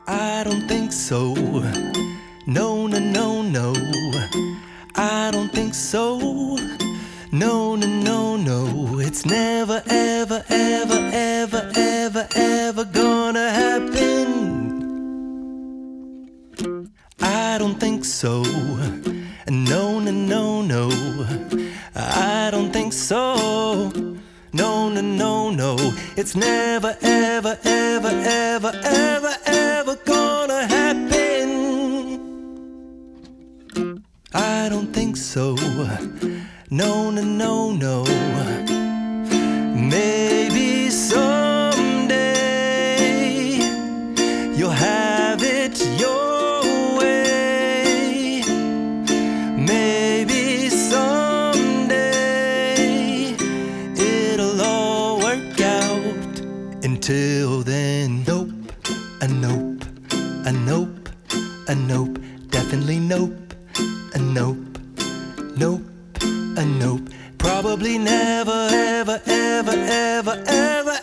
I don't think so. No, no, no, no. I don't think so. No, no, no, no. It's never, ever, ever, ever, ever, ever gonna happen. I don't think so. No, no, no, no. I don't think so. No, no, no, no. It's never, ever, ever, ever, ever, ever gonna happen. I don't think so. No, no, no, no. Maybe someday you'll have it your way. Maybe someday it'll all work out. Until then, nope, a nope, a nope, a nope, definitely nope, a nope, nope, a nope. Probably never, ever, ever, ever, ever,